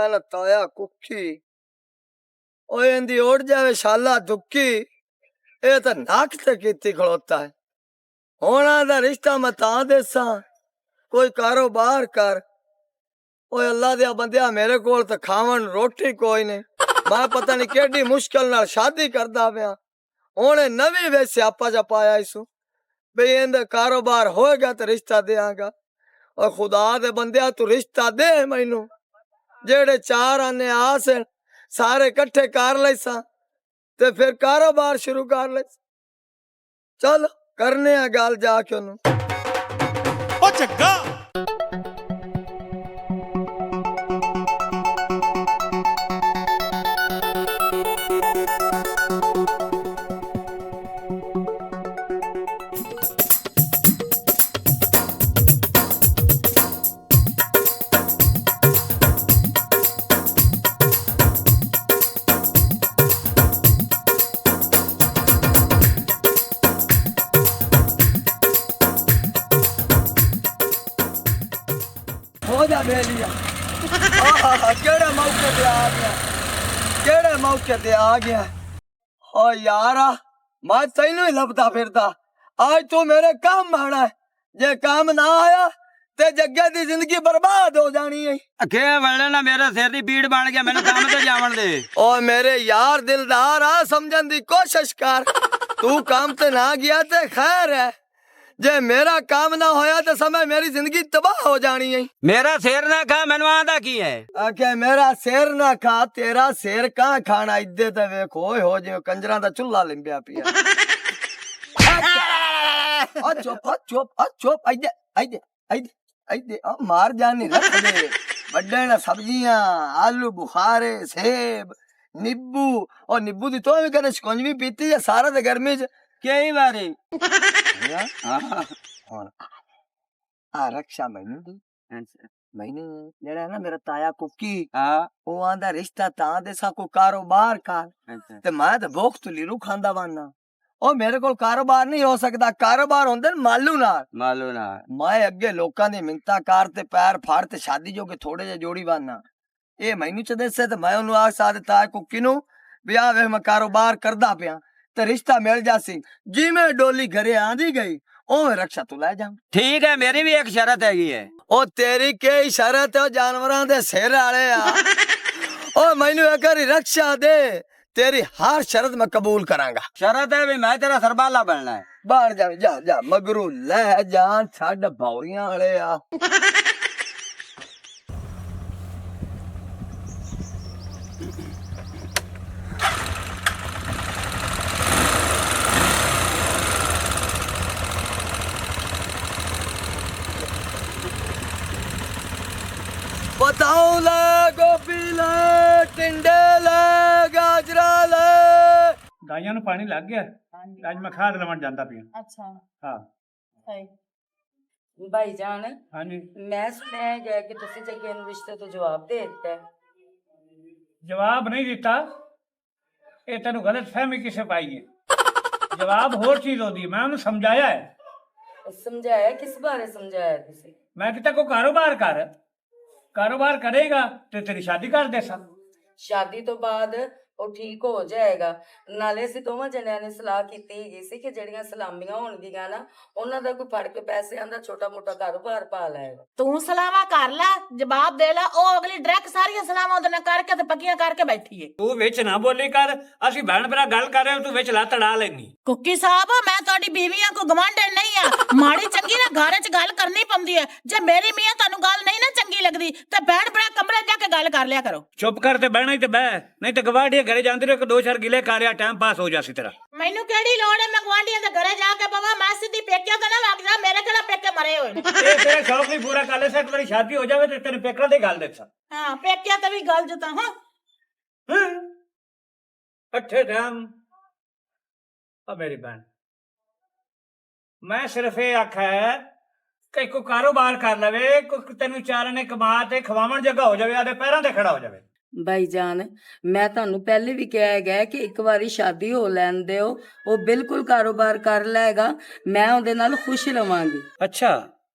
मेरा ना ताया कुखी ओए इंदी उड़ जावे शाला दुखी ये तो नाक ते कीती खड़ोता है होना दा रिश्ता मैं ता देसा कोई कारोबार कर ओए अल्लाह दिया बंदिया मेरे कोल तो खावन रोटी कोई नहीं मैं पता नहीं केडी मुश्किल नाल शादी करदा पिया ओने नवी वे स्यापा च पाया इसू बई इंदा कारोबार होएगा तो रिश्ता देंगा और खुदा दे बंदिया तू रिश्ता दे मैनू जेड़े चार आने आस सारे इकट्ठे कर लैसा ते फिर कारोबार शुरू कर ले चल करने आ गल जाके ओनू ओ जग्गा हो जा बेलिया केड़े मौके पे आ गया केड़े मौके पे आ गया ओ यारा मैं तैनू ही लभदा फिरदा आज तू मेरे काम आना है जे काम ना आया ते जग्गे दी जिंदगी बर्बाद हो जानी है अखे वळने ना मेरे सिर दी पीड़ बन गया मैंने काम ते जावन दे ओ मेरे यार दिलदार आ समझन दी कोशिश कर तू काम ते ना गया ते खैर है जे मेरा काम ना होया तो समय मेरी जिंदगी तबाह हो जानी है मेरा सिर ना खा मैनू आंदा की है आखे मेरा सिर ना खा तेरा सिर कहाँ खाना इद्दे ते वेखो हो जो कंजरा दा चुल्ला लिंबिया पिया चुप आइदे आइदे आइदे आइदे मार जानी रख दे बड्डे ना सब्जियां आलू बुखारे सेब नींबू और नींबू दी तो भी कने शिकंजवी पीती है सारा ते गर्मी च कई बारी आ रक्षा मैनू दी मैनू जेड़ा ना मेरा ताया कुकी हां ओ आंदा रिश्ता ता दे सा को कारोबार कर ते मैं ते भुख तुली रू खांदा वाना ओ मेरे कोल कारोबार नहीं हो सकदा कारोबार होंदे मालू ना मैं अगे लोकां दी मिन्नतां कर ते पैर फाड़ ते शादी जो के थोड़े जे जोड़ी वाना ए मैनू च दसे ते मैं ओनू आख सा ताया कुकी नु भी आ वे मैं कारोबार करदा पिया ते रिश्ता मिल जासी जिवें डोली घरे आंदी गई ओ रक्षा तू ले जा ठीक है मेरी भी एक शर्त हैगी है ओ तेरी के शरत है जानवरां दे सिर वाले आ ओ मैनू एक बारी रक्षा दे तेरी हर शरत मैं कबूल करांगा शर्त है भी मैं तेरा सरबाला बनना है बाहर जा जा जा मगरू ले जान छड़ भौरियां वाले आ बताओ ले गोभी ले टिंडे ले गाजरा ले ਗਾਈਆਂ ਨੂੰ ਪਾਣੀ ਲੱਗ ਗਿਆ ਅੱਜ ਮੈਂ ਖਾਦ ਲਵਣ ਜਾਂਦਾ ਪਿਆ अच्छा ਹਾਂ सही भाईजान ਹਾਂਜੀ मैं सुनया गया कि तुसी जग्गे नूं रिश्ते तो जवाब दे दिता है ਜਵਾਬ ਨਹੀਂ ਦਿੱਤਾ ਇਹ ਤੈਨੂੰ ਗਲਤ ਫਹਿਮੀ ਕਿਸੇ ਪਾਈ ਹੈ ਜਵਾਬ ਹੋਰ ਚੀਜ਼ ਹੁੰਦੀ ਮੈਂ ਉਹਨੂੰ ਸਮਝਾਇਆ ਹੈ समझाया किस बारे समझाया तुसी ਮੈਂ ਕਿਹਾ ਕੋ कारोबार करेगा तो तेरी शादी कर दे सा शादी तो बाद ਉਹ ਠੀਕ ਹੋ ਜਾਏਗਾ ਨਾਲੇ ਅਸੀਂ ਦੋਵਾਂ ਜਣਿਆਂ ਨੇ ਸਲਾਹ ਕੀਤੀ ਹੈਗੀ ਸੀ ਕਿ ਜਿਹੜੀਆਂ ਸਲਾਮੀਆਂ ਹੋਣਗੀਆਂ ਨਾ ਉਹਨਾਂ ਦਾ ਕੋਈ ਫੜ ਕੇ ਪੈਸਿਆਂ ਦਾ ਛੋਟਾ ਮੋਟਾ ਕਾਰੋਬਾਰ ਪਾ ਲੈਗਾ ਤੂੰ ਸਲਾਵਾ ਕਰ ਲੈ ਜਵਾਬ ਦੇ ਲੈ ਉਹ ਅਗਲੀ ਡਾਇਰੈਕਟ ਸਾਰੀਆਂ ਸਲਾਵਾਂ ਉਹਦੇ ਨਾਲ ਕਰਕੇ ਤੇ ਪੱਕੀਆਂ ਕਰਕੇ ਬੈਠੀ ਏ ਤੂੰ ਵਿੱਚ ਨਾ ਬੋਲੀ ਕਰ ਅਸੀਂ ਭੈਣ ਭਰਾ ਗੱਲ ਕਰ ਰਹੇ ਤੂੰ ਵਿੱਚ ਲੱਤ ਡਾ ਲੈਣੀ ਕੁੱਕੀ ਸਾਹਿਬ ਮੈਂ ਤੁਹਾਡੀ ਬੀਵੀਆਂ ਕੋ ਗਵਾਂਢਣ ਨਹੀਂ ਆ ਮਾੜੀ ਚੰਗੀ ਨਾ ਘਰ 'ਚ ਗੱਲ ਕਰਨੀ ਪੈਂਦੀ ਹੈ ਜੇ ਮੇਰੀ ਮੀਆਂ ਤੁਹਾਨੂੰ ਗੱਲ ਨਹੀਂ ਨਾ ਚੰਗੀ ਲੱਗਦੀ ਤੇ ਭੈਣ ਭਰਾ ਕਮਰੇ ਜਾ ਕੇ ਗੱਲ ਕਰ ਲਿਆ ਕਰੋ ਚੁੱਪ ਕਰ ਤੇ ਬਹਿਣਾ ਹੀ ਤੇ ਬਹਿ ਨਹੀਂ ਤੇ ਗਵਾਂਢੀ ਘਰੇ ਜਾਂਦੇ ਰਹੇ ਦੋ ਚਾਰ ਗਿਲੇ ਕਾਰਿਆ ਟਾਈਮ ਪਾਸ ਹੋ ਜਾਸੀ ਤੇਰਾ ਮੈਨੂੰ ਕਿਹੜੀ ਲੋੜ ਹੈ ਮੈਂ ਗਵਾਂਢੀਆਂ ਦੇ ਘਰੇ ਜਾ ਕੇ ਬਾਬਾ ਮੈਂ ਸਿੱਧੀ ਪੇਕਿਆਂ ਤੇ ਨਾ ਵਗ ਜਾ ਮੇਰੇ ਕਿਹੜਾ ਪੇਕੇ ਮਰੇ ਹੋਏ ਨੇ ਇਹ ਤੇਰਾ ਸ਼ੌਕ ਨਹੀਂ ਪੂਰਾ ਕਰ ਲੈ ਸਾ ਇੱਕ ਵਾਰੀ ਸ਼ਾਦੀ ਹੋ ਜਾਵੇ ਤੇ ਤੈਨੂੰ ਪੇਕਰਾਂ ਦੀ ਗੱਲ ਦੱਸਾਂ ਹਾਂ ਪੇਕਿਆਂ ਤੇ ਵੀ ਗੱਲ ਜਤਾ ਹਾਂ ਅੱਠੇ ਟਾਈਮ ਆ ਮੇਰੀ ਭੈਣ ਮੈਂ ਸਿਰਫ ਇਹ ਆਖਿਆ ਕਿ ਕੋਈ ਕਾਰੋਬਾਰ ਕਰ ਲਵੇ ਕੋਈ ਤੈਨੂੰ ਚਾਰਾਂ ਨੇ ਕਮਾ ਤੇ ਖਵਾਉਣ ਜਗ੍ਹਾ ਹੋ ਜਾਵੇ ਆਦੇ ਪੈਰਾਂ ਤੇ ਖੜਾ ਹੋ ਜਾਵੇ ਭਾਈਜਾਨ ਮੈਂ ਤੁਹਾਨੂੰ ਪਹਿਲੇ ਵੀ ਕਿਹਾ ਗਿਆ ਕਿ ਇੱਕ ਵਾਰੀ ਸ਼ਾਦੀ ਹੋ ਲੈਣ ਦਿਓ ਉਹ ਬਿਲਕੁਲ ਕਾਰੋਬਾਰ ਕਰ ਲਏਗਾ ਮੈਂ ਉਹਦੇ ਨਾਲ ਖੁਸ਼ ਰਵਾਂਗੀ ਅੱਛਾ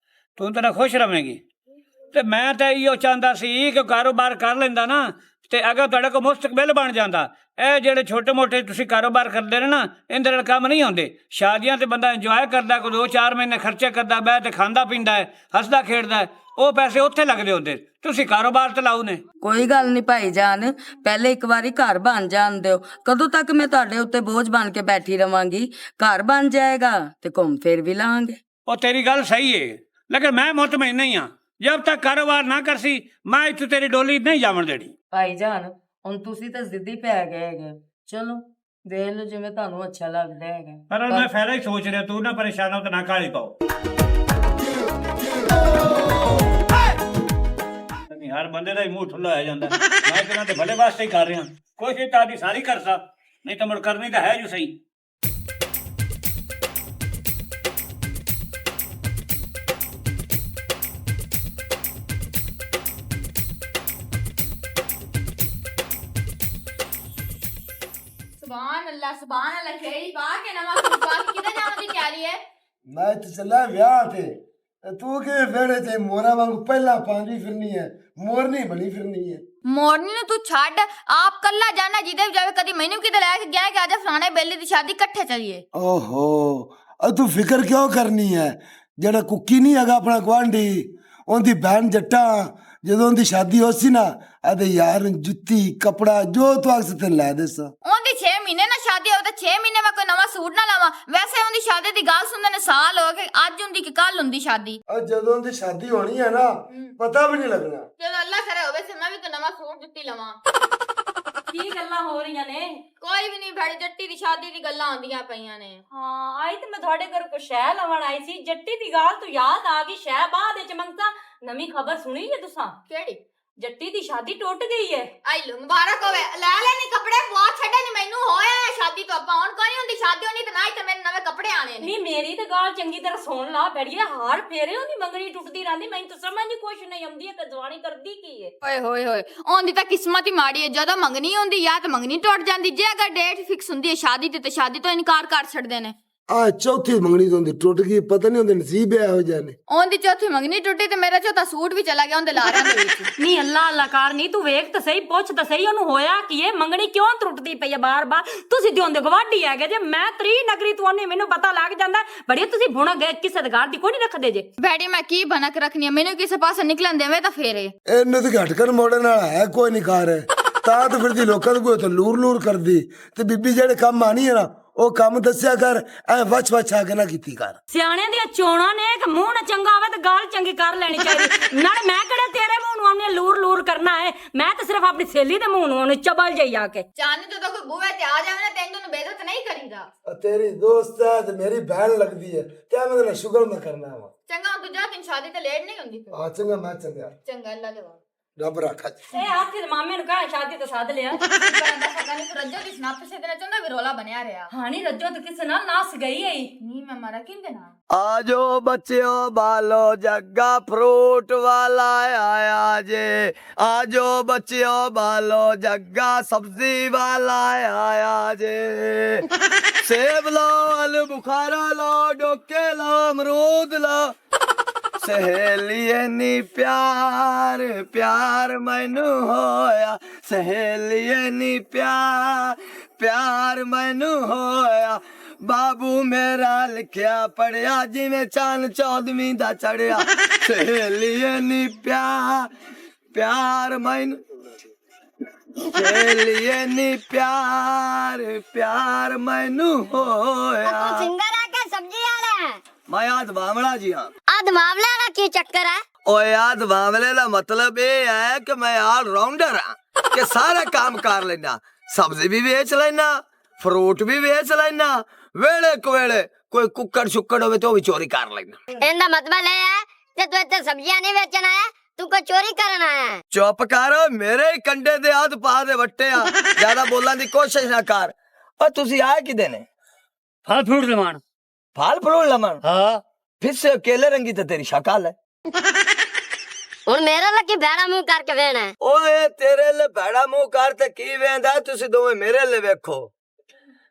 ਤੂੰ ਤਾਂ ਖੁਸ਼ ਰਵੇਂਗੀ ਤੇ ਮੈਂ ਤਾਂ ਇਹੋ ਚਾਹੁੰਦਾ ਸੀ ਕਿ ਕਾਰੋਬਾਰ ਕਰ ਲੈਂਦਾ ਨਾ, ਤੇ ਅਗਰ ਤੁਹਾਡੇ ਕੋਲ ਮੁਸਤਕਬਲ ਬਣ ਜਾਂਦਾ। ਇਹ ਜਿਹੜੇ ਛੋਟੇ ਮੋਟੇ ਤੁਸੀਂ ਕਾਰੋਬਾਰ ਕਰਦੇ ਨੇ ਨਾ, ਇਹਦੇ ਨਾਲ ਕੰਮ ਨਹੀਂ ਆਉਂਦੇ। ਸ਼ਾਦੀਆਂ ਤੇ ਬੰਦਾ ਇੰਜੋਏ ਕਰਦਾ, ਕੋਈ 2-4 ਮਹੀਨੇ ਖਰਚੇ ਕਰਦਾ, ਬਹਿ ਤੇ ਖਾਂਦਾ ਪੀਂਦਾ ਹੈ, ਹੱਸਦਾ ਖੇਡਦਾ ਹੈ, ਉਹ ਪੈਸੇ ਉੱਥੇ ਲੱਗਦੇ ਹੁੰਦੇ। ਤੁਸੀਂ ਕਾਰੋਬਾਰ ਤੇ ਲਾਓ ਨੇ। ਕੋਈ ਗੱਲ ਨਹੀਂ ਭਾਈ ਜਾਨ, ਪਹਿਲੇ ਇੱਕ ਵਾਰੀ ਘਰ ਬਣ ਜਾਣ ਦਿਓ। ਕਦੋਂ ਤੱਕ ਮੈਂ ਤੁਹਾਡੇ ਉੱਤੇ ਬੋਝ ਬਣ ਕੇ ਬੈਠੀ ਰਵਾਂਗੀ? ਘਰ ਬਣ ਜਾਏਗਾ ਤੇ ਘੁੰਮ ਫਿਰ ਵੀ ਲਾਂਗੇ। ਉਹ ਤੇਰੀ ਗੱਲ ਸਹੀ ਹੈ, ਲੇਕਿਨ ਮੈਂ ਮੁਤਮਈਨ ਨਹੀਂ ਹਾਂ। ਜਦ ਤੱਕ ਕਾਰੋਬਾਰ ਨਾ ਕਰਸੀ, ਮੈਂ ਇੱਥੇ ਤੇਰੀ ਡੋਲੀ ਨਹੀਂ ਜਾਵਣ ਦੇਣੀ। ਭਾਈ ਜਾਨ, ਹੁਣ ਤੁਸੀਂ ਤਾਂ ਜ਼ਿੱਦੀ ਪੈ ਗਏ ਹੈਗੇ। ਚਲੋ ਦੇਖ ਲਓ ਜਿਵੇਂ ਤੁਹਾਨੂੰ ਅੱਛਾ ਲੱਗਦਾ ਹੈਗਾ। ਪਰ ਮੈਂ ਫਾਇਦਾ ਹੀ ਸੋਚ ਰਿਹਾ, ਤੂੰ ਨਾ ਪਰੇਸ਼ਾਨ ਹੋ ਤੇ ਨਾ ਕਾਲੀ ਪਾਓ। ਹਰ ਬੰਦੇ ਦਾ ਹੀ ਮੂੰਹ ਠੁੱਲਾ ਹੋ ਜਾਂਦਾ। ਮੈਂ ਕਿਹਨਾਂ ਦੇ ਭਲੇ ਵਾਸਤੇ ਹੀ ਕਰ ਰਿਹਾ, ਕੋਸ਼ਿਸ਼ ਤਾਂ ਆਦੀ ਸਾਰੀ ਕਰਦਾ, ਨਹੀਂ ਤਾਂ ਮੁੜ ਕਰਨੀ ਤਾਂ ਹੈ ਜੋ ਸਹੀ। ਸੁਭਾਨ ਅੱਲਾ ਖੇਰੀ ਪਾ ਕੇ ਨਵਾਂ ਸੂਟ ਪਾ ਕੇ ਕਿਤੇ ਜਾਣ ਦੀ ਤਿਆਰੀ ਹੈ? ਮੈਂ ਤੇ ਚੱਲਾ ਵਿਆਹ ਤੇ ਤੂੰ ਕਿ ਵਿਹੜੇ ਤੇ ਮੋਰਾ ਵਾਂਗੂ ਪਹਿਲਾਂ ਪਾਉਂਦੀ ਫਿਰਨੀ ਹੈ, ਮੋਰਨੀ ਬਣੀ ਫਿਰਨੀ ਹੈ। ਮੋਰਨੀ ਨੂੰ ਤੂੰ ਛੱਡ, ਆਪ ਕੱਲਾ ਜਾਣਾ ਜਿਹਦੇ ਵੀ ਜਾਵੇ। ਕਦੀ ਮੈਨੂੰ ਕਿਤੇ ਲੈ ਕੇ ਗਿਆ ਕਿ ਅੱਜ ਫਲਾਣੇ ਬੇਲੀ ਦੀ ਸ਼ਾਦੀ ਇਕੱਠੇ ਚੱਲੀਏ। ਓਹੋ ਤੂੰ ਫਿਕਰ ਕਿਉਂ ਕਰਨੀ ਹੈ? ਜਿਹੜਾ ਕੁੱਕੀ ਨਹੀਂ ਹੈਗਾ ਆਪਣਾ ਗੁਆਂਢੀ, ਉਹਦੀ ਭੈਣ ਜੱਟਾ, ਜਦੋਂ ਉਹਦੀ ਸ਼ਾਦੀ ਹੋ ਸੀ ਨਾ, ਆਦੇ ਯਾਰ ਜੁੱਤੀ ਕੱਪੜਾ ਜੋ ਤੂੰ ਆਖਸ ਤੇ ਲੈ ਦੇਸਾਂ। ਉਹਦੀ 6 ਮਹੀਨੇ ਨਾ ਸ਼ਾਦੀ ਹੋਵੇ ਤਾਂ 6 ਮਹੀਨੇ ਮੈਂ ਕੋਈ ਨਵਾਂ ਸੂਟ ਨਾ ਲਾਵਾਂ। ਵੈਸੇ ਉਹਦੀ ਸ਼ਾਦੀ ਦੀ ਗੱਲ ਸੁਣਦੇ ਨੇ ਸਾਲ ਹੋ ਗਏ, ਅੱਜ ਹੁੰਦੀ ਕਿ ਕੱਲ ਹੁੰਦੀ ਸ਼ਾਦੀ। ਜਦੋਂ ਉਹਦੀ ਸ਼ਾਦੀ ਹੋਣੀ ਹੈ ਨਾ, ਪਤਾ ਵੀ ਨਹੀਂ ਲੱਗਣਾ। ਚਲੋ ਅੱਲਾ ਕਰੇ ਹੋਵੇ ਤੇ ਮੈਂ ਵੀ ਕੋਈ ਨਵਾਂ ਸੂਟ ਜੁੱਤੀ ਲਵਾਂ। ਕੀ ਗੱਲਾਂ ਹੋ ਰਹੀਆਂ ਨੇ? ਕੋਈ ਵੀ ਨਹੀਂ, ਭੈੜੀ ਜੱਟੀ ਦੀ ਸ਼ਾਦੀ ਦੀ ਗੱਲਾਂ ਆਉਂਦੀਆਂ ਪਈਆਂ ਨੇ। ਹਾਂ, ਆਈ ਤੇ ਮੈਂ ਤੁਹਾਡੇ ਘਰ ਕੋ ਸ਼ਹਿ ਲਵਣ ਆਈ ਸੀ। ਜੱਟੀ ਦੀ ਗੱਲ ਤੋਂ ਯਾਦ ਆ ਗਈ, ਸ਼ਹਿ ਬਾਅਦ ਵਿੱਚ ਮੰਗਤਾ ਨਵੀਂ ਖਬਰ ਸੁਣੀ ਜੇ ਤੁਸਾਂ? ਕਿਹੜੀ? ਜੱਟੀ ਦੀ ਸ਼ਾਦੀ ਟੁੱਟ ਗਈ ਹੈ। ਆਇਲੋ ਮੁਬਾਰਕ ਹੋਵੇ। ਲੈ ਲੈਣੀ ਕੱਪੜੇ ਪਵਾ ਛੱਡੇ ਨਹੀਂ, ਮੈਨੂੰ ਹੋਇਆ ਹੈ ਸ਼ਾਦੀ ਤੋਂ। ਆਪਾਂ ਹੁਣ ਕੋਈ ਹੁੰਦੀ ਸ਼ਾਦੀ ਹੋਣੀ ਤੇ ਨਾ ਹੀ ਤੇ ਮੇਰੇ ਨਵੇਂ ਕੱਪੜੇ ਆਣੇ ਨੇ। ਨਹੀਂ, ਮੇਰੀ ਤੇ ਗੱਲ ਚੰਗੀ ਤਰ੍ਹਾਂ ਸੁਣ ਲਾ ਬੜੀਏ। ਹਾਰ ਫੇਰੇ ਉਹਦੀ ਮੰਗਣੀ ਟੁੱਟਦੀ ਰਹਿੰਦੀ, ਮੈਨੂੰ ਤਾਂ ਸਮਝ ਨਹੀਂ ਕੁਛ ਨਹੀਂ ਆਉਂਦੀ ਹੈ ਕਿ ਜਵਾਨੀ ਕਰਦੀ ਕੀ ਹੈ। ਓਏ ਹੋਏ ਹੋਏ, ਉਹਦੀ ਤਾਂ ਕਿਸਮਤ ਹੀ ਮਾੜੀ ਹੈ। ਜਦੋਂ ਮੰਗਣੀ ਹੁੰਦੀ ਜਾਂ ਤਾਂ ਮੰਗਣੀ ਟੁੱਟ ਜਾਂਦੀ, ਜੇ ਅਗਰ ਡੇਟ ਫਿਕਸ ਹੁੰਦੀ ਹੈ ਸ਼ਾਦੀ ਤੇ ਸ਼ਾਦੀ ਤੋਂ ਇਨਕਾਰ ਕਰ ਛੱਡਦੇ ਨੇ। ਆ ਚੌਥੀ ਮੰਗਣੀ ਤੋਂ ਟੁੱਟ ਗਈ, ਪਤਾ ਨਹੀਂ ਉਹਦੇ ਨਸੀਬ ਇਹੋ ਜਿਹੇ ਨੇ। ਉਹਦੀ ਚੌਥੀ ਮੰਗਣੀ ਟੁੱਟੀ ਤੇ ਮੇਰਾ ਚੌਥਾ ਸੂਟ ਵੀ ਚਲਾ ਗਿਆ ਉਹਦੇ ਲਾਰਿਆਂ ਦੇ ਵਿੱਚ। ਨਹੀਂ, ਅੱਲਾ ਅੱਲਾ ਕਾਰ ਨਹੀਂ, ਤੂੰ ਵੇਖ ਤਾਂ ਸਹੀ, ਪੁੱਛ ਤਾਂ ਸਹੀ ਉਹਨੂੰ ਹੋਇਆ ਕੀ ਹੈ? ਮੰਗਣੀ ਕਿਉਂ ਟੁੱਟਦੀ ਪਈ ਹੈ ਬਾਰ-ਬਾਰ? ਤੁਸੀਂ ਦਿਉਂਦੇ ਗਵਾਢੀ ਹੈਗੇ ਜੇ, ਮੈਂ ਤਰੀ ਨਗਰੀ ਤੁਹਾਨੂੰ ਮੈਨੂੰ ਪਤਾ ਲੱਗ ਜਾਂਦਾ। ਬੜੀ ਤੁਸੀਂ ਭੁਣਾ ਗਏ ਕਿਸੇ ਦੇ ਘਰ ਦੀ ਕੋਈ ਨਹੀਂ ਰੱਖਦੇ ਜੇ। ਭੈੜੀ ਮੈਂ ਕੀ ਬਨਕ ਰੱਖਣੀ ਹੈ? ਮੈਨੂੰ ਕਿਸੇ ਪਾਸੇ ਨਿਕਲਣ ਦੇਵੇ ਤਾਂ ਫੇਰ ਇਹਨੂੰ ਤੇ ਘਟਕਣ ਮੋੜਨ ਵਾਲਾ ਹੈ ਕੋਈ ਨਹੀਂ ਕਾਰ ਤਾਂ ਤੇ ਫਿਰਦੀ ਲੋਕਾਂ ਨੂੰ ਕੋਈ ਤਾਂ ਲੂਰ ਕਰਦੀ। ਤੇ ਬੀਬੀ ਜਿਹੜੇ ਕੰਮ ਆਣੀ ਹੈ ਨਾ, ਉਹ ਕੰਮ ਦੱਸਿਆ ਕਰ, ਐ ਵਛ ਆ ਕੇ ਨਾ ਕੀਤੀ ਕਰ। ਸਿਆਣਿਆਂ ਦੀਆਂ ਚੋਣਾਂ ਨੇ, ਇੱਕ ਮੂੰਹ ਨਾ ਚੰਗਾ ਹੋਵੇ ਤੇ ਗੱਲ ਚੰਗੀ ਕਰ ਲੈਣੀ ਚਾਹੀਦੀ। ਨਾਲੇ ਮੈਂ ਕਿਹੜਾ ਤੇਰੇ ਮੂੰਹ ਨੂੰ ਆਉਣੇ ਲੂਰ ਕਰਨਾ ਹੈ? ਮੈਂ ਤਾਂ ਸਿਰਫ ਆਪਣੀ ਸਹੇਲੀ ਦੇ ਮੂੰਹ ਨੂੰ ਆਉਣੇ ਚਬਲ ਜਾਈ ਆ ਕੇ। ਚਾਹਨੀ ਤੋਂ ਕੋਈ ਬੂਹੇ ਤੇ ਆ ਜਾਵੇ ਨਾ, ਤੈਨੂੰ ਨੂੰ ਬੇਇੱਜ਼ਤ ਨਹੀਂ ਕਰੀਦਾ। ਤੇਰੀ ਦੋਸਤ ਹੈ ਤੇ ਮੇਰੀ ਭੈਣ ਲੱਗਦੀ ਹੈ, ਤੇ ਮੈਂ ਨਾਲ ਸ਼ੁਗਰ ਮੈਂ ਕਰਨਾ ਵਾ। ਚੰਗਾ ਹੁਣ ਤੂੰ ਜਾ, ਤੈਨੂੰ ਸ਼ਾਦੀ ਤੇ ਲੇਟ ਨਹੀਂ ਹੁੰਦੀ। ਆ ਚੰਗਾ, ਮੈਂ ਚੰਗਾ, ਚੰਗਾ ਅੱਲਾ ਦੇ ਵਾਸਤੇ। ਰੱਬ ਰੱਖਾ। ਇਹ ਆਖਿਰ ਮਾਮੇ ਨੂੰ ਕਹਾਂ ਸ਼ਾਦੀ ਤੋਂ ਸਾਧ ਲਿਆ। ਕਰਨ ਦਾ ਪਤਾ ਨਹੀਂ, ਰੱਜੋ ਦੀ ਸਨਾਪ ਸੇ ਤੇ ਚੰਗਾ ਵੀ ਰੋਲਾ ਬਣਿਆ ਰਿਹਾ। ਹਾਂ ਨਹੀਂ, ਰੱਜੋ ਤੇ ਕਿਸੇ ਨਾਲ ਨਾਸ ਗਈ ਹੈ। ਨਹੀਂ ਮੈਂ ਮਾਰਾ ਕਿੰਦੇ ਨਾਲ। आजो बच्चों बालो जग्गा फ्रूट वाला आया जे। आजो बच्चों बालो जग्गा सब्जी वाला आया जे। सेब लो, आलू बुखारा लो, डोके लो, अमरूद लो। सहेलिए नी प्यार प्यार मैनू होया। सहेलिए नी प्यार मैनू होया। बाबू मेरा लिखिया पढ़िया जिवें चान 14वीं दा चढ़िया। सहेलिए नी प्यार मैनू, सहेलिए नी प्यार मैनू होया। सिंगर है क्या सब्जी वाला है? मैं याद बावड़ा जी हाँ। आज मामले का की चक्कर है? ओ याद बावले का मतलब ये है कि मैं ऑल राउंडर हाँ, कि सारा काम कर लेना। सब्जी भी बेच लेना, फ्रूट भी बेच लेना, वेले कवेले कोई कुक्कड़ शुक्कड़ होवे तो भी चोरी कर लेना। इनका मतलब ये है कि तू इतने सब्जियां नहीं बेचना है, तू कोई चोरी करना है। चुप कर, मेरे ही कंडे दे हाथ पा दे वट्टे आ। ज्यादा बोलने की कोशिश ना कर। और तुसी आए किदे ने? फल फ्रूट लवान। फल फ्रूट लमन? हाँ। फिर से केले रंगी तो तेरी शक्ल है। और मेरा लकी भैड़ा मुंह करके वेना है। ओए तेरे ले भैड़ा मुंह कर ते की वेंदा? तुसी दोवें मेरे ले वेखो।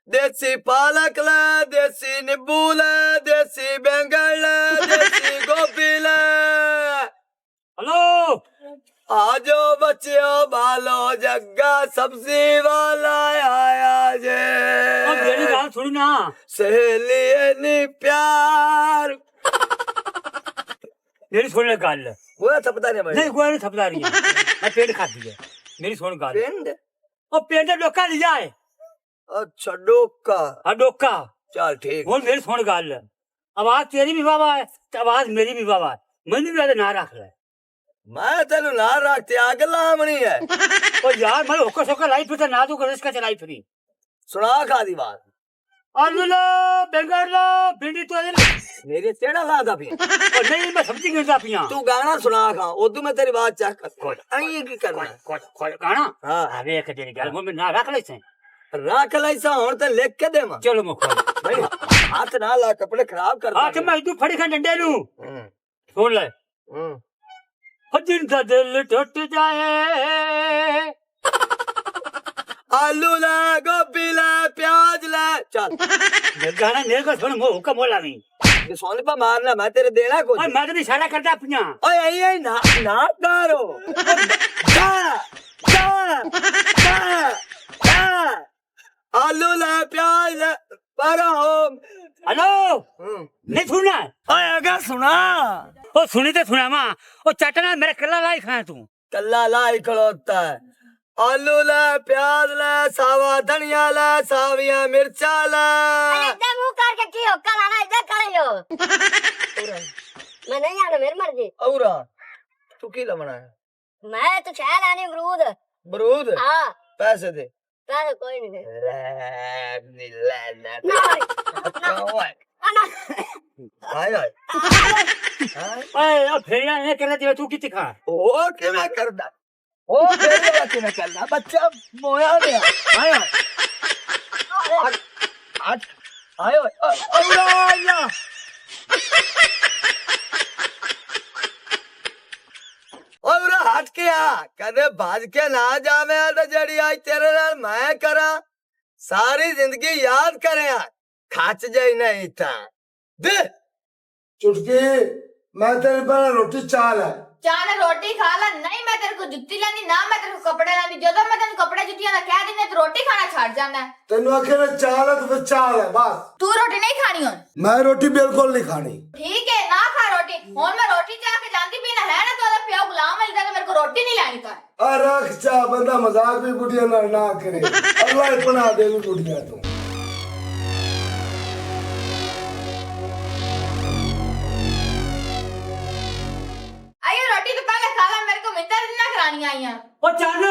देसी पालक ले, देसी नींबू ले, देसी बैंगन ले, देसी गोभी ले। हेलो बच्चियों बालो जग्गा सब्जी वाला आया जे मेरी गल सुन ना सहेली नी प्यार मेरी सुन ले गल वो थपदा नहीं भाई नहीं कोई नहीं थपदा रही मैं पेड़ खाती है मेरी सुन गल पिंड ओ पेड़ दे डोका लिया है अच्छा डोका हां डोका चल ठीक हुन मेरी सुन गल आवाज तेरी भी बाबा है ते आवाज मेरी भी बाबा है मैंने भी आदे ना रख ले मैं तेनु ना रखते आग लामनी है ओ यार मैं होकर सोकर लाई फिर ना तू कर इसका चलाई फिरी सुना खादी बात आलूला बेंगरला भिंडी तो मेरे तेड़ा लादा पिया और नहीं मैं सब्जी गिरता पिया तू गाना सुना खा उदू मैं तेरी बात चेक कर आई की करना गाना हां अबे एक तेरी गल मैं ना रख ले से रख लैसा हुन ते लिख के देवा चलो मुखो भाई हाथ ना ला कपड़े खराब कर हाथ में तू फड़ी खा डंडे नु सुन ले जिन दा दिल टूट जाए आलू ला गोभी ला प्याज ला चल गाना मेरे को सुन मुंह का मोला नहीं ये सोने पर मारना मैं तेरे देना को और मैं तो इशारा करता पिया ओए आई आई ना ना करो जा जा जा आलू ला प्याज ला परा हो हेलो नहीं सुनना ओए अगर सुना ओ सुनी तो सुना मां ओ चटना मेरे कल्ला लाई खाए तू कल्ला लाई खड़ोता है आलू ला प्याज ला सावा धनिया ला साविया मिर्चा ला इधर मुंह करके की हो कल आना इधर कर लो मैं नहीं आना मेरी मर्जी औरा तू की लमना है मैं तो चाय लानी अमरूद बरूद हाँ पैसे दे पैसे कोई नहीं दे आय आय ओए ओ फेरिया ने करना दियो तू किती खा ओ के मैं करदा ओ तेरे बात में करना बच्चा मोया गया आय आय आय औरा औरा हट के आ कदे भाज के ना जावे तो जड़ी आज तेरे नाल मैं करा सारी जिंदगी याद करे खच जाई नहीं था दे चुटकी मैं तेरे पर रोटी चाल है चाह रोटी खा ला नहीं मैं तेरे को जुत्ती लानी ना मैं तेरे को कपड़े लानी जो मैं तेरे कपड़े जुत्तियां ना कह देने तो रोटी खाना छाड़ जाना है तेन आखे ना चाल है तो फिर चाल है बस तू रोटी नहीं खानी हुन मैं रोटी बिल्कुल नहीं खानी ठीक है ना खा रोटी हुन मैं रोटी चाह के जानती भी ना है ना तो प्यो गुलाम मिलता तो मेरे को रोटी नहीं लानी कर रख चा बंदा मजाक भी बुढ़िया ना करे अल्लाह ही बना दे बुढ़िया तू आयो रोटी तो पहले खा ला मेरे को मिन्नत ना करानी आई है ओ चान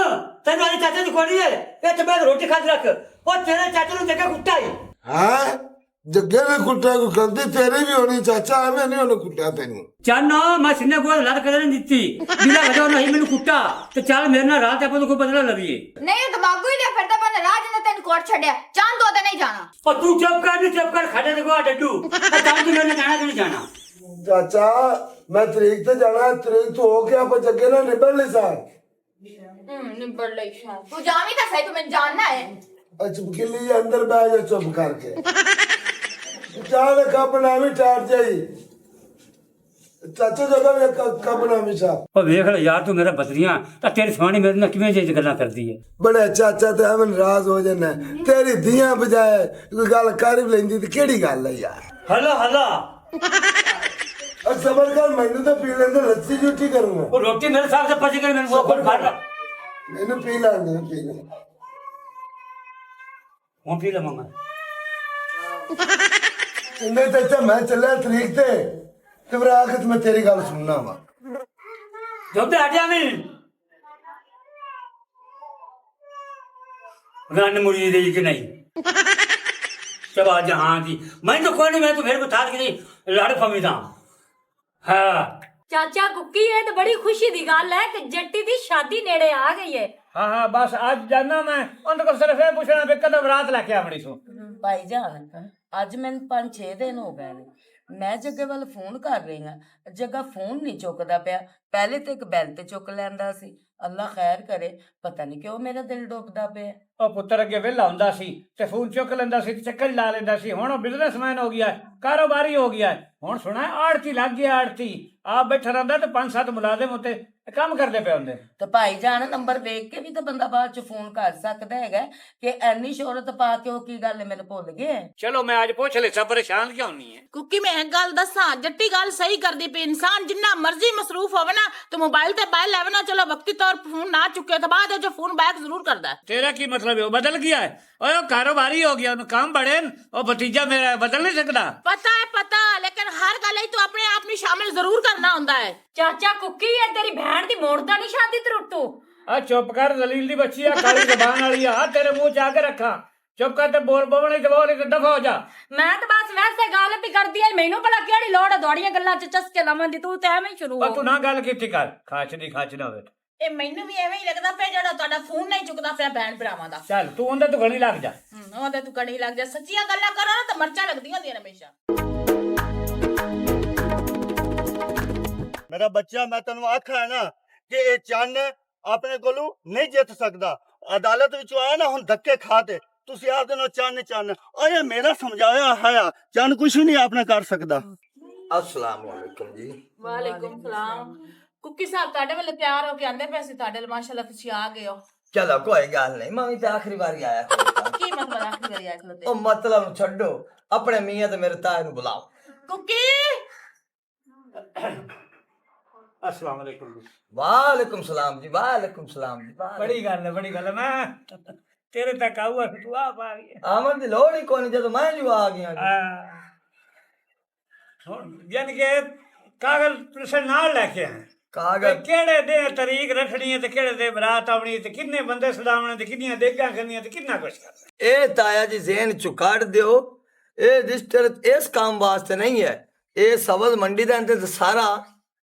तेरे वाली चाचा की कोनी है ये तो मैं रोटी खा रख ओ तेरे चाचा ने जगह कुत्ता है हाँ जग्गे ने कुट्टा को गलती तेरी भी होनी चाचा मैं नहीं होने कुट्टा तेन चान मैं सिन्ने को लड़ कर नहीं दी बिना वजह नहीं मैंने कुट्टा तो चल मेरे ना रात अपन को बदला लविए नहीं तो मागू ही दे फिर तो मैंने राज ने तेन कोट छड़या चांद तो नहीं जाना और तू चुप कर खाने देखो डड्डू चांद तू मेरे जाना कि नहीं जाना चाचा मैं तरीक तो जाना तरीक तो हो गया पर जग्गे ना निबड़ ले सा निबड़ ले तू जामी था सही तो मैं जानना है अच्छा किली अंदर बैठ जा चुप करके चाल कप नामी टाट जाई चाचा जगह में कप नामी सा ओ देख ले यार तू मेरा बदरियां ता तेरी स्वानी मेरे ना किवें जे गल्ला करदी है बड़े चाचा ते हमें नाराज हो जाना तेरी दियां बजाए कोई गल कर भी लेंदी ते केड़ी गल है यार हला हला और सबर कर मैंने तो पी लेंदे लस्सी झूठी करूंगा वो रोटी मेरे साथ से पच गई मेरे को खुद खा रहा मैंने पी लेंदे पी ले वो पी ले मम्मा नहीं तो अच्छा मैं चला तरीक ते फिर आके मैं तेरी गल सुनना वा जब ते हटिया मैं गान मुड़ी दे कि नहीं जब आज हाँ जी मैं तो कोई नहीं मैं तो मेरे को था कि नहीं लड़ पमी था हाँ ਚਾਚਾ ਕੁੱਕੀ ਇਹ ਤਾਂ ਬੜੀ ਖੁਸ਼ੀ ਦੀ ਗੱਲ ਹੈ ਕਿ ਜੱਟੀ ਦੀ ਸ਼ਾਦੀ ਨੇੜੇ ਆ ਗਈ ਹੈ हाँ हाँ बस आज जाना मैं उनको सिर्फ ये पूछना भी कदम रात लेके आवनी सो ਭਾਈਜਾਨ ਅੱਜ ਮੈਨੂੰ 5-6 ਦਿਨ ਹੋ ਗਏ ਨੇ ਮੈਂ ਜੱਗੇ ਵੱਲ ਫੋਨ ਕਰ ਰਹੀ ਹਾਂ ਜੱਗਾ ਫੋਨ ਨਹੀਂ ਚੁੱਕਦਾ ਪਿਆ ਪਹਿਲੇ ਤੇ ਇੱਕ ਬੈਲ ਤੇ ਚੁੱਕ ਲੈਂਦਾ ਸੀ ਅੱਲਾ ਖੈਰ ਕਰੇ ਪਤਾ ਨਹੀਂ ਕਿਉਂ ਮੇਰਾ ਦਿਲ ਡੁੱਬਦਾ ਪਿਆ ਉਹ ਪੁੱਤਰ ਅੱਗੇ ਵਿਹਲਾ ਹੁੰਦਾ ਸੀ ਤੇ ਫੋਨ ਚੁੱਕ ਲੈਂਦਾ ਸੀ ਤੇ ਚੱਕਰ ਲਾ ਲੈਂਦਾ ਸੀ ਹੁਣ ਉਹ ਬਿਜ਼ਨਸਮੈਨ ਹੋ ਗਿਆ ਕਾਰੋਬਾਰੀ ਹੋ ਗਿਆ ਹੁਣ ਸੁਣਾ ਆੜਤੀ ਲੱਗ ਗਿਆ ਆੜਤੀ ਆਪ ਬੈਠਾ ਰਹਿੰਦਾ ਤੇ 5-7 ਮੁਲਾਜ਼ਮ ਉੱਤੇ ਕੰਮ ਕਰਦੇ ਪਏ ਹੁੰਦੇ ਨੇ। ਤੇ ਭਾਈ ਜਾਨ ਨੰਬਰ ਵੇਖ ਕੇ ਵੀ ਤਾਂ ਬੰਦਾ ਬਾਅਦ ਚ ਫੋਨ ਕਰ ਸਕਦਾ ਹੈਗਾ ਕਿ ਐਨੀ ਸ਼ੋਹਰਤ ਪਾ ਕੇ ਉਹ ਕੀ ਗੱਲ ਹੈ, ਮੈਨੂੰ ਭੁੱਲ ਗਏ। ਚਲੋ ਮੈਂ ਅੱਜ ਪੁੱਛ ਲਿਆ, ਪਰੇਸ਼ਾਨ ਕਿਉਂ ਨਹੀਂ ਹੈ? ਕੁੱਕੀ ਮੈਂ ਇੱਕ ਗੱਲ ਦੱਸਾਂ, ਜੱਟੀ ਗੱਲ ਸਹੀ ਕਰਦੀ ਪਈ। ਇਨਸਾਨ ਜਿੰਨਾ ਮਰਜ਼ੀ ਮਸਰੂਫ ਹੋਵੇ ਨਾ ਤੇ ਮੋਬਾਈਲ ਤੇ ਬਾਹਰ ਲੈਵੇ ਨਾ, ਚਲੋ ਵਕਤੀ ਤੌਰ ਫੋਨ ਨਾ ਚੁੱਕੇ ਤਾਂ ਬਾਅਦ ਵਿੱਚ ਫੋਨ ਬੈਕ ਜ਼ਰੂਰ ਕਰਦਾ ਹੈ। ਤੇਰਾ ਕੀ ਮਤਲਬ ਹੈ? ਉਹ ਬਦਲ ਗਿਆ ਹੈ? ਓਏ ਉਹ ਕਾਰੋਬਾਰੀ ਹੋ ਗਿਆ, ਉਹਨੂੰ ਕੰਮ ਬੜੇ ਨੇ, ਉਹ ਭਤੀਜਾ ਮੇਰਾ ਬਦਲ ਨਹੀਂ ਸਕਦਾ। ਪਤਾ ਹੈ ਪਤਾ, ਲੇਕਿਨ ਹਰ ਗੱਲ ਹੀ ਤੂੰ ਆਪਣੇ ਆਪ ਨੂੰ ਸ਼ਾਮਿਲ ਜ਼ਰੂਰ ਕਰਨਾ ਹੁੰਦਾ ਹੈ। ਚਾਚਾ ਕੁੱਕੀ ਇਹ ਤੇਰੀ ਭੈਣ ਦੀ ਮੋੜਦਾ ਨਹੀਂ ਸ਼ਾਦੀ ਤਰੁੱਟੂ। ਆ ਚੁੱਪ ਕਰ, ਜ਼ਲੀਲ ਦੀ ਬੱਚੀ ਆ, ਕਾਲੀ ਜ਼ਬਾਨ ਵਾਲੀ ਆ, ਤੇਰੇ ਮੂੰਹ ਚ ਆ ਕੇ ਰੱਖਾਂ। ਚੁੱਪ ਕਰ ਤੇ ਬੋਲ ਬਵਣੇ ਤੇ ਬੋਲ, ਇੱਕ ਦਫਾ ਹੋ ਜਾ। ਮੈਂ ਤਾਂ ਬਸ ਵੈਸੇ ਗੱਲ ਵੀ ਕਰਦੀ ਐ, ਮੈਨੂੰ ਭਲਾ ਕਿਹੜੀ ਲੋੜ ਹੈ ਦੌੜੀਆਂ ਗੱਲਾਂ ਚ ਚਸਕੇ ਲਾਵਾਂ ਦੀ? ਤੂੰ ਤਾਂ ਐਵੇਂ ਹੀ ਸ਼ੁਰੂ ਪਰ ਹੋ। ਤੂੰ ਨਾ ਗੱਲ ਕੀਤੀ ਕਰ, ਖਾਚ ਦੀ ਖਾਚ ਨਾ ਹੋਵੇ। ਇਹ ਮੈਨੂੰ ਵੀ ਐਵੇਂ ਹੀ ਲੱਗਦਾ ਪਿਆ ਜਿਹੜਾ ਤੁਹਾਡਾ ਫੋਨ ਨਹੀਂ ਚੁੱਕਦਾ ਪਿਆ ਭੈਣ ਭਰਾਵਾਂ ਦਾ। ਚੱਲ ਤੂੰ ਉਹਦੇ ਤੋਂ ਗਲੀ ਲੱਗ ਜਾ। ਉਹਦੇ ਤੂੰ ਕੜੀ ਲੱਗ ਜਾ। ਸੱਚੀਆਂ ਗੱਲਾਂ ਕਰੋ ਨਾ ਤਾਂ ਮਰਚਾਂ ਲੱਗਦੀਆਂ ਹੁੰਦੀਆਂ ਨੇ ਹਮੇਸ਼ਾ। ਮੇਰਾ ਬੱਚਾ, ਮੈਂ ਤੈਨੂੰ ਆਖਿਆ ਹੈ ਨਾ ਕਿ ਇਹ ਚੰਨ ਆਪਣੇ ਕੋਲੋਂ ਨਹੀਂ ਜਿੱਤ ਸਕਦਾ। ਅਦਾਲਤ ਵਿੱਚੋਂ ਆਇਆ ਨਾ ਹੁਣ ਧੱਕੇ ਖਾ ਤੇ ਤੁਸੀਂ ਆਖਦੇ ਹੋ ਚੰਨ ਓਏ ਮੇਰਾ ਸਮਝਾਇਆ ਹੈ ਚੰਨ ਕੁਛ ਵੀ ਨਹੀਂ ਆਪਣੇ ਕਰ ਸਕਦਾ। अस्सलाम वालेकुम जी। ਵਾਲੇਕੁਮ ਸਲਾਮ। ਕੁੱਕੀ ਸਾਹਿਬ ਤੁਹਾਡੇ ਵੱਲ ਤਿਆਰ ਹੋ ਕੇ ਆਂਦੇ ਪਏ ਸੀ, ਤੁਹਾਡੇ ਮਾਸ਼ਾਅੱਲਾ ਤੁਸੀਂ ਆ ਗਏ ਹੋ। चलो कोई गल नहीं, मैं भी तो आखिरी बार आया। ਕੀ ਮਤਲਬ ਆਖਰੀ ਵਾਰੀ ਆਇਆ ਖਲੋਤੇ? ओ मतलब छड्डो, अपने मियां ते मेरे ताए नु बुलाओ। ਕੁੱਕੀ अस्सलाम वालेकुम। वालेकुम सलाम जी, वालेकुम सलाम जी। बड़ी गल है, बड़ी गल है। मैं तेरे तक आऊंगा, तू आप आ गई। आमन दी लोड़ ही कोनी जदों मैं जो आ गया जी। यानी कि कागज तुसे नाल लेके आए कागज केड़े दे तरीक रखनी है ते केड़े दे बरात आवनी ते किन्ने बंदे सदावने ते किन्नियां देगां करनियां ते किन्ना कुछ करना। ए ताया जी ज़हन चुकाड़ दियो, ए रजिस्टर इस काम वास्ते नहीं है। ए सब्ज़ मंडी दे अंदर सारा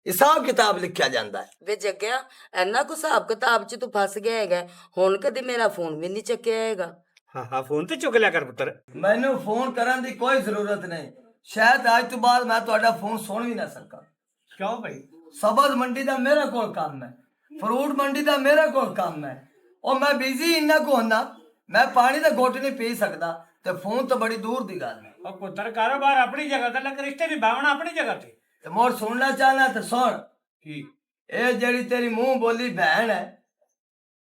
हिसाब किताब लिखा जाता है। ਵੇ ਜੱਗਿਆ ਇੰਨਾ ਕੁ ਹਿਸਾਬ ਕਿਤਾਬ ਚ ਤੂੰ ਫਸ ਗਿਆ ਹੈਗਾ, ਹੁਣ ਕਦੀ ਮੇਰਾ ਫੋਨ ਵੀ ਨਹੀਂ ਚੱਕਿਆ ਹੈਗਾ। हाँ हाँ फोन ते चुक लिया कर पुत्र। मैनू फोन करन दी कोई जरूरत नहीं, शायद आज तो बाद मैं तुहाडा फोन सुन भी ना सका। क्यों भाई? सब्ज़ मंडी दा मेरा कोल काम है, फ्रूट मंडी दा मेरा कोल काम है। और मैं बिजी इन्ना को होना, मैं पानी दा घुट नहीं पी सकदा ते फोन तो बड़ी दूर दी गल है। और पुत्र कारोबार अपनी जगह ते लग रिश्ते निभावना अपनी जगह ते। ते मोर सुनना चाहना ते सुन, की ए जेड़ी तेरी मुंह बोली बहन है,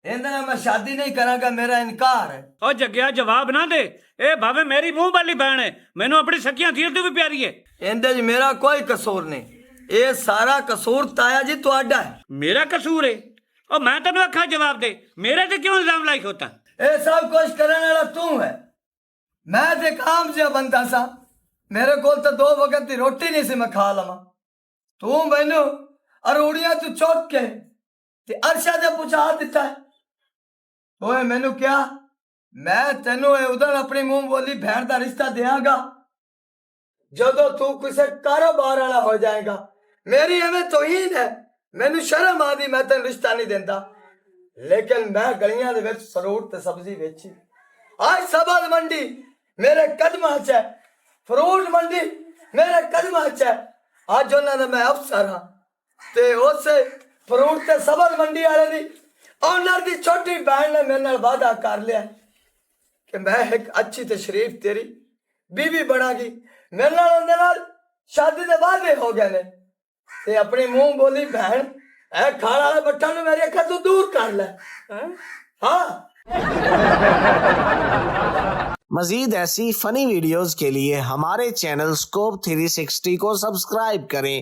इहदे नाल मैं शादी नहीं करांगा, मेरा इनकार है। ओ जग्या जवाब ना दे, ए भावे मेरी मुंह वाली बहन है, मैनू अपनी सखियां थी तो भी प्यारी है। इहदे च मेरा कोई कसूर नहीं, ये सारा कसूर ताया जी तुहाडा है। मेरा कसूर है? और मैं तेन आखा जवाब दे, मेरे ते क्यों इल्जाम लाइक होता? ये सब कुछ करने वाला तू है। मैं ते काम से बंदा सा, मेरे को तो 2 वक्त की रोटी नहीं सी मैं खा लवा। तू मैनू अरूड़ियां तू चौक के ते अरशा दे पहुंचा दिता है। ओए मैनू क्या, मैं तेनू उधर अपनी मुंह बोली बहन का रिश्ता देंगा जदों तू किसी कारोबार वाला हो जाएगा। मेरी एवं तौहीन है, मैनू शर्म आदी, मैं तेन रिश्ता नहीं देता। लेकिन मैं गलियां दे विच फ्रूट ते सब्जी बेची, आज सब्ज़ मंडी मेरे कदमां च है, फ्रूट मंडी मेरे कदमां च है। आज उन्हां दा मैं अफसर हाँ ते उस फ्रूट ते सब्ज़ मंडी वाले दी ऑनर दी छोटी बहन ने मेरे नाल वादा कर लिया कि मैं एक अच्छी ते शरीफ तेरी बीवी बनागी। मेरे नाल उहदे नाल शादी दे वादे हो गए ने ते अपनी मुंह बोली बहन ए खाण वाले बट्ठा नूं मेरी अखां तों दूर कर ले। हाँ। मजीद ऐसी फनी वीडियोस के लिए हमारे चैनल स्कोप 360 को सब्सक्राइब करें